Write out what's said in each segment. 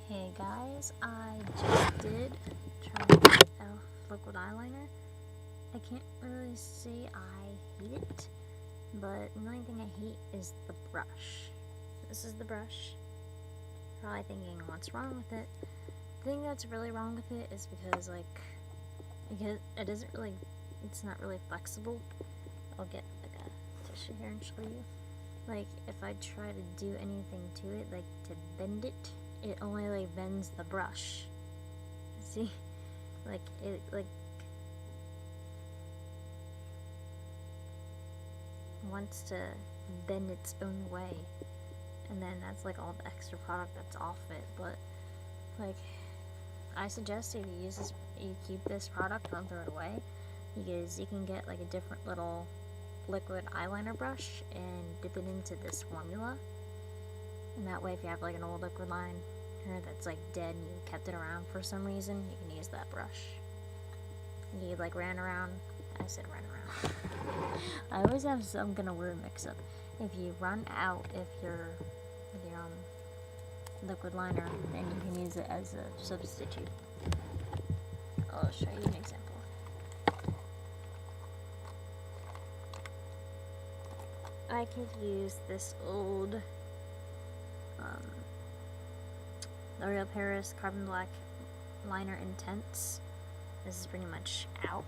Hey guys, I just did try the e.l.f. liquid eyeliner. I can't really say I hate it, but the only thing I hate is the brush. This is the brush. Probably thinking, what's wrong with it? The thing that's really wrong with it is because it isn't really, it's not really flexible. I'll get like a tissue here and show you. Like, if I try to do anything to it, like to bend it, it only like bends the brush. See? Like, it wants to bend its own way. And then that's like all the extra product that's off it. But, like, I suggest if you use this, you keep this product, don't throw it away. Because you can get like a different little liquid eyeliner brush and dip it into this formula, and that way if you have like an old liquid liner that's like dead and you kept it around for some reason, you can use that brush. You like ran around, I said run around. I always have some kind of word mix up. If you run out if your liquid liner, then you can use it as a substitute. I'll show you an example. I could use this old L'Oreal Paris Carbon Black Liner Intense. This is pretty much out.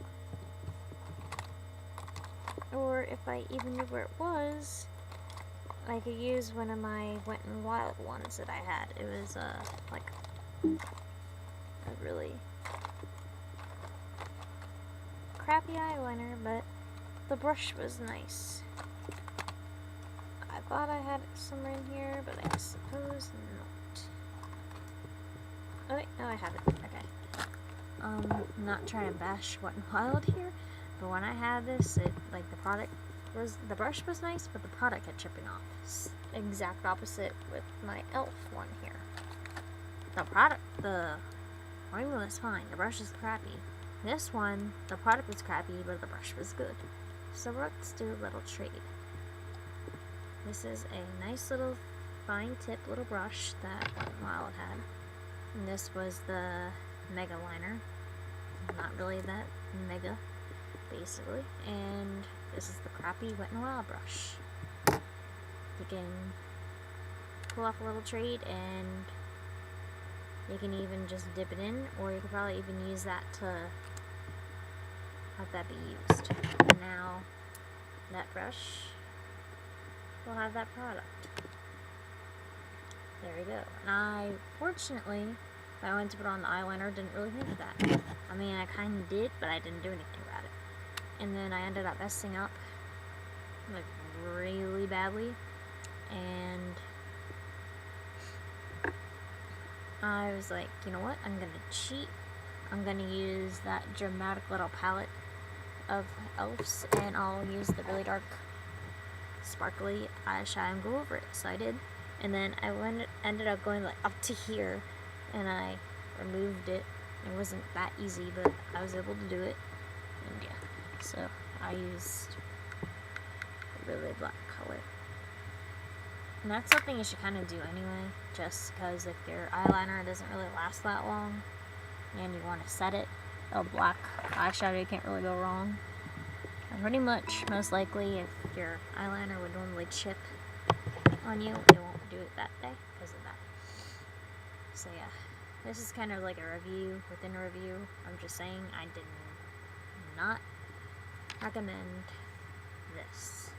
Or if I even knew where it was, I could use one of my Wet n Wild ones that I had. It was like a really crappy eyeliner, but the brush was nice. I thought I had it somewhere in here, but I suppose not. Oh wait, no, I have it. Okay. I'm not trying to bash Wet n Wild here, but when I had this, it like the brush was nice, but the product kept chipping off. It's exact opposite with my e.l.f. one here. The formula is fine. The brush is crappy. This one, the product was crappy, but the brush was good. So let's do a little trade. This is a nice little fine tip little brush that Wet n Wild had. And this was the mega liner. Not really that mega, basically. And this is the crappy Wet n Wild brush. You can pull off a little trade and you can even just dip it in, or you could probably even use that to have that be used. Now, that brush will have that product. There we go. And fortunately, when I went to put on the eyeliner, didn't really think of that. I mean, I kind of did, but I didn't do anything about it. And then I ended up messing up, like, really badly. And I was like, you know what? I'm gonna cheat. I'm gonna use that dramatic little palette of e.l.f.'s, and I'll use the really dark sparkly eyeshadow and go over it. So I did, and then I ended up going like up to here, and I removed it. It wasn't that easy, but I was able to do it. And yeah, so I used a really black color, and that's something you should kind of do anyway, just because if your eyeliner doesn't really last that long and you want to set it, a black eyeshadow, you can't really go wrong. And pretty much, most likely, if your eyeliner would normally chip on you, it won't do it that day because of that. So yeah, this is kind of like a review within a review. I'm just saying I did not recommend this.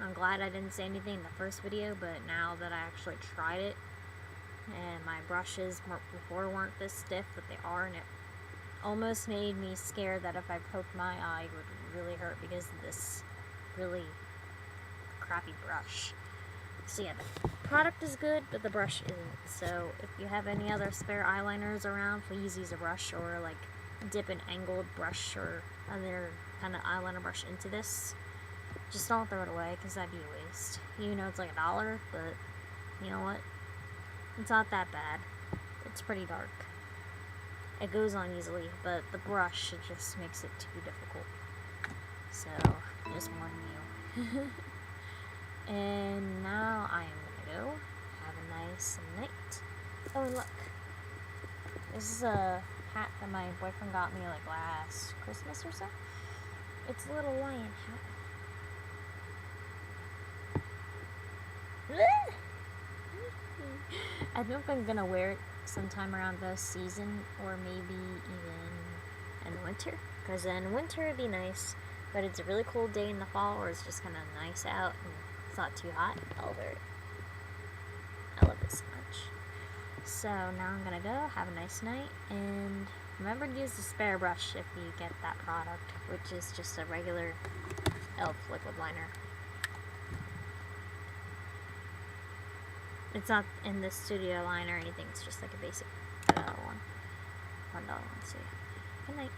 I'm glad I didn't say anything in the first video, but now that I actually tried it, and my brushes before weren't this stiff, but they are, and it almost made me scared that if I poked my eye, it would really hurt because of this really crappy brush. So yeah, the product is good, but the brush isn't. So if you have any other spare eyeliners around, please use a brush, or like dip an angled brush or other kind of eyeliner brush into this. Just don't throw it away, because that'd be a waste. You know, it's like $1, but you know what? It's not that bad. It's pretty dark. It goes on easily, but the brush, it just makes it too difficult. So, just warning you. And now I am gonna go. Have a nice night. Oh, look. This is a hat that my boyfriend got me like last Christmas or so. It's a little lion hat. I think I'm gonna wear it sometime around the season, or maybe even in winter. Because in winter it'd be nice, but it's a really cold day in the fall where it's just kind of nice out and it's not too hot. I'll wear it. I love it so much. So now I'm gonna go, have a nice night, and remember to use the spare brush if you get that product, which is just a regular e.l.f. liquid liner. It's not in the studio line or anything, it's just like a basic $1 one. $1 one, so yeah. Good night.